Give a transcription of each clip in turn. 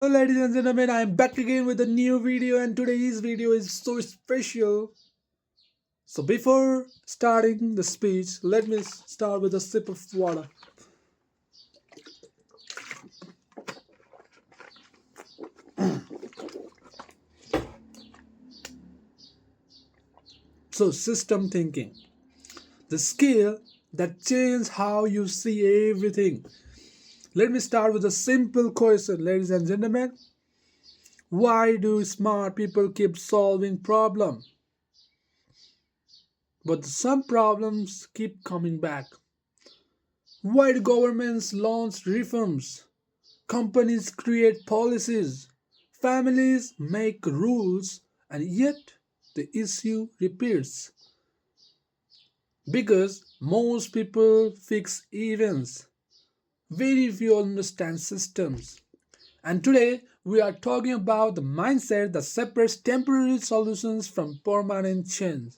Hello, ladies and gentlemen, I am back again with a new video, and today's video is so special. So, before starting the speech, let me start with a sip of water. So, system thinking, the skill that changes how you see everything. Let me start with a simple question, ladies and gentlemen. Why do smart people keep solving problems? But some problems keep coming back. Why do governments launch reforms? Companies create policies, families make rules, and yet the issue repeats. Because most people fix events, very few understand systems. And today we are talking about the mindset that separates temporary solutions from permanent change.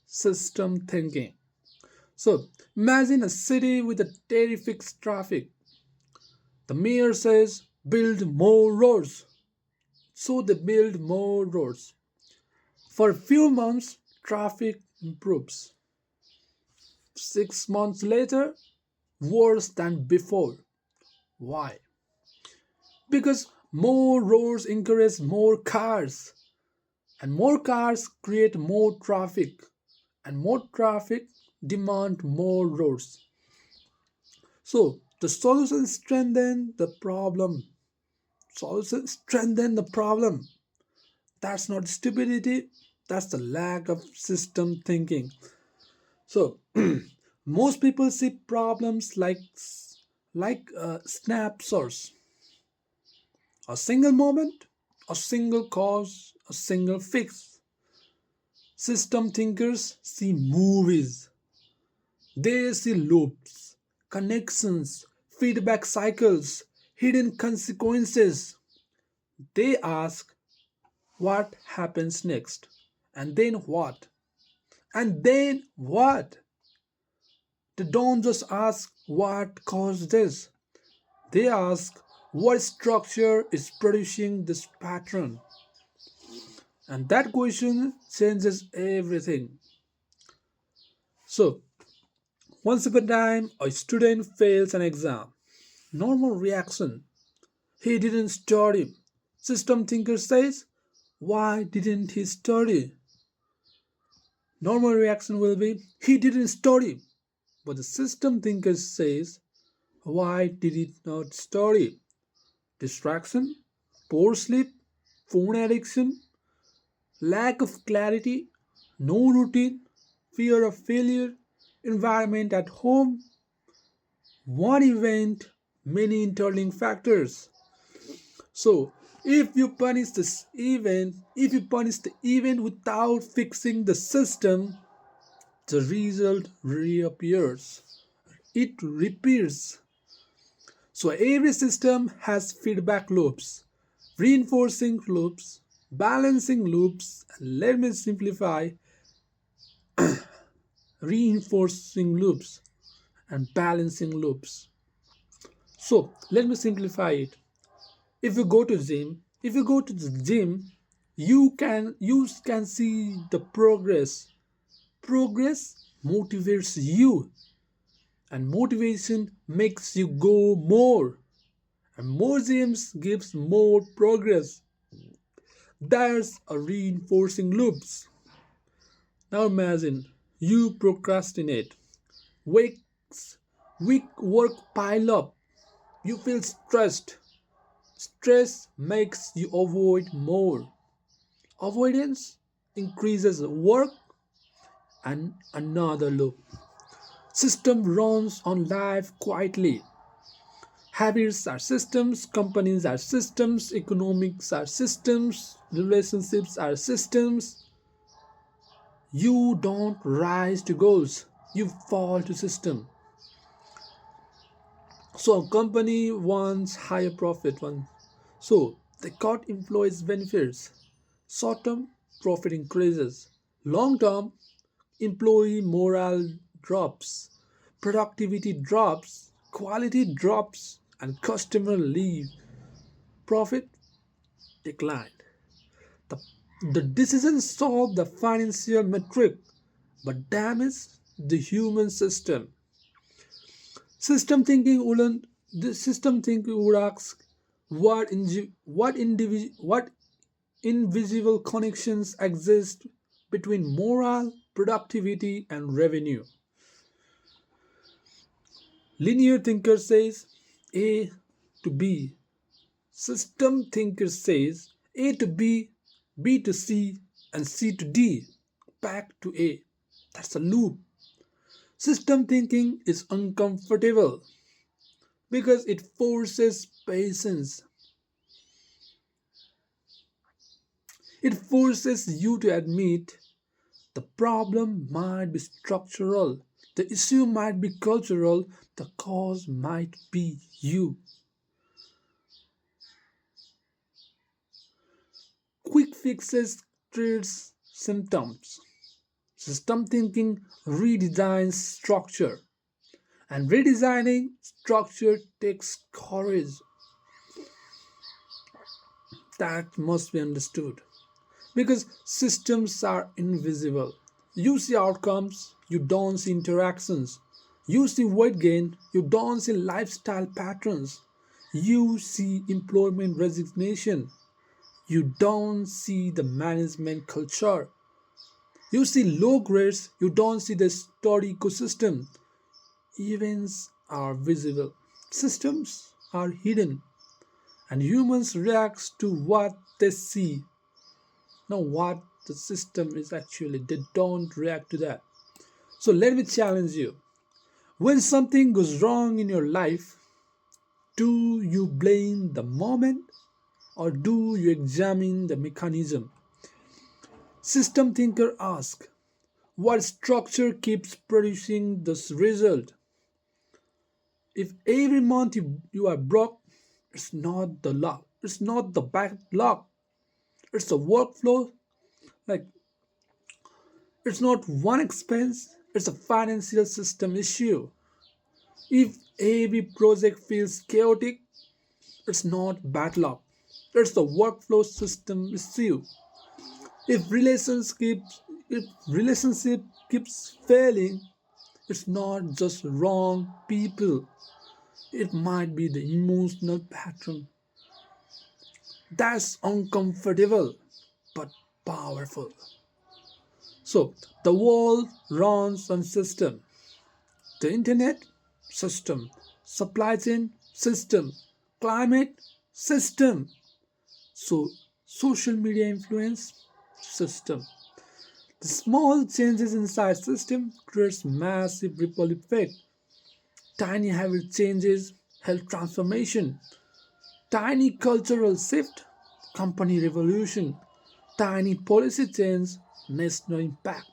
System thinking. So imagine a city with a terrific traffic. The mayor says, build more roads. So they build more roads. For a few months, traffic improves. 6 months later, worse than before. Why? Because more roads encourage more cars, and more cars create more traffic, and more traffic demand more roads. So the solution strengthen the problem. Solution strengthen the problem. That's not stupidity, that's the lack of system thinking. So most people see problems like snapshots, a single moment, a single cause, a single fix. System thinkers see movies. They see loops, connections, feedback cycles, hidden consequences. They ask what happens next, and then what, and then what. They don't just ask what caused this, they ask what structure is producing this pattern. And that question changes everything. So, once upon a time, a student fails an exam. Normal reaction. He didn't study. System thinker says, why didn't he study? Normal reaction will be, he didn't study. But the system thinker says, why did he not study? Distraction, poor sleep, phone addiction, lack of clarity, no routine, fear of failure, environment at home, one event, many interlinked factors. So, if you punish the event without fixing the system, the result reappears. It repeats. So every system has feedback loops, reinforcing loops, balancing loops, and let me simplify, reinforcing loops and balancing loops. So let me simplify it. If you go to the gym, you can see the progress. Progress motivates you, and motivation makes you go more. And more gyms gives more progress. There's a reinforcing loops. Now imagine you procrastinate. Weeks, week work pile up. You feel stressed. Stress makes you avoid more. Avoidance increases work and another loop. System runs on life quietly. Habits are systems, companies are systems, economics are systems, relationships are systems. You don't rise to goals, you fall to system. So a company wants higher profit one. So they cut employees' benefits. Short term profit increases. Long term employee morale drops. Productivity drops. Quality drops and customer leave. profit declined. The, the decision solved the financial metric but damaged the human system. System thinking wouldn't the system thinking would ask what invisible connections exist between moral, productivity, and revenue. Linear thinker says A to B. System thinker says A to B, B to C, and C to D, back to A. That's a loop. System thinking is uncomfortable because it forces patience. It forces you to admit the problem might be structural, the issue might be cultural, the cause might be you. Quick fixes treats symptoms. System thinking redesigns structure, and redesigning structure takes courage. That must be understood because systems are invisible. You see outcomes, you don't see interactions. You see weight gain, you don't see lifestyle patterns. You see employment resignation, you don't see the management culture. You see low grades, you don't see the study ecosystem. Events are visible, systems are hidden, and humans react to what they see. Now, what the system is actually, they don't react to that. So, let me challenge you. When something goes wrong in your life, do you blame the moment or do you examine the mechanism? System thinker ask, what structure keeps producing this result? If every month you are broke, it's not the luck, it's not the bad luck, it's the workflow. Like, it's not one expense, it's a financial system issue. If every project feels chaotic, it's not bad luck, it's the workflow system issue. If relationship keeps failing, it's not just wrong people, it might be the emotional pattern. That's uncomfortable but powerful. So the world runs on system. The internet system, supply chain system, climate system. So social media influence system. The small changes inside system creates massive ripple effect. Tiny habit changes, health transformation, tiny cultural shift, company revolution, tiny policy change, national impact.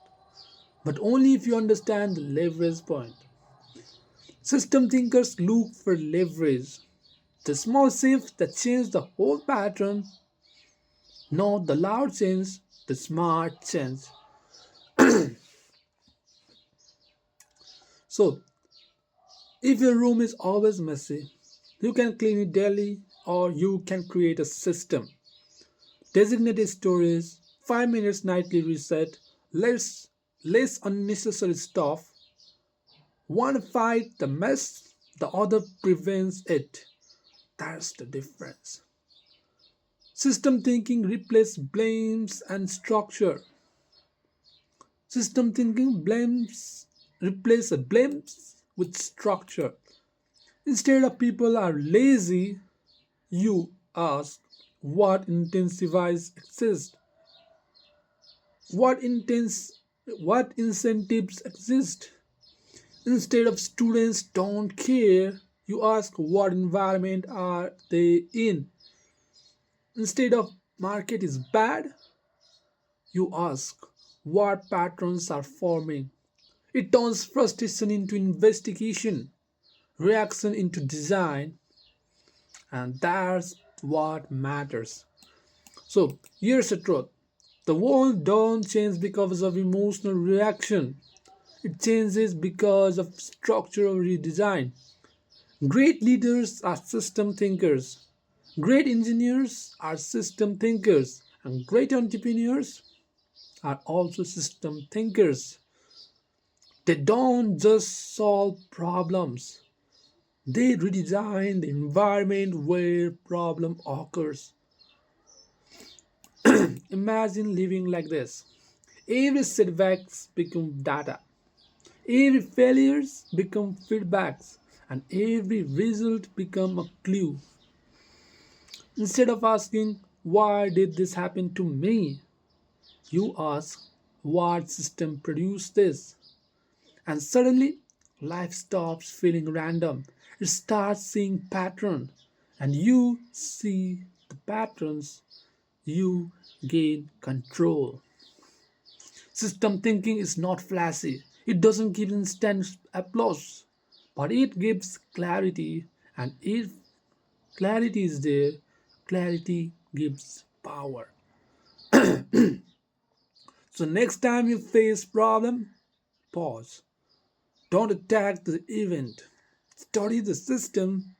But only if you understand the leverage point. System thinkers look for leverage. The small shift that change the whole pattern, not the loud change, the smart change. So, if your room is always messy, you can clean it daily or you can create a system. Designated storage, 5 minutes nightly reset, less unnecessary stuff. One fight the mess, the other prevents it. That's the difference. System thinking replaces blames and structure. System thinking blames replaces blames with structure. Instead of people are lazy, you ask what intensifies exist, what intense what incentives exist. Instead of students don't care, you ask what environment are they in. Instead of market is bad, you ask what patterns are forming. It turns frustration into investigation, reaction into design, and that's what matters. So here's the truth. The world don't change because of emotional reaction. It changes because of structural redesign. Great leaders are system thinkers. Great engineers are system thinkers, and great entrepreneurs are also system thinkers. They don't just solve problems, they redesign the environment where problem occurs. Imagine living like this. Every setbacks become data. Every failures become feedbacks and every result become a clue. Instead of asking why did this happen to me, you ask what system produced this. And suddenly life stops feeling random. It starts seeing pattern and you see the patterns, you gain control. System thinking is not flashy. It doesn't give instant applause, but it gives clarity. And if clarity is there, clarity gives power. So next time you face problem, pause. Don't attack the event. Study the system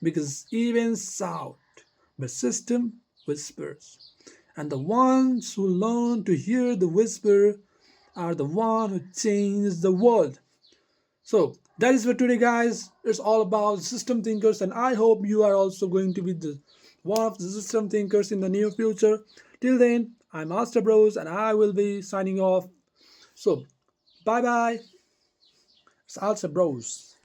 because events shout, but system whispers. And the ones who learn to hear the whisper are the one who change the world. So that is for today, guys. It's all about system thinkers, and I hope you are also going to be the one of the system thinkers in the near future. Till then, I'm Master Bros, and I will be signing off. So bye bye. It's Alsa Bros.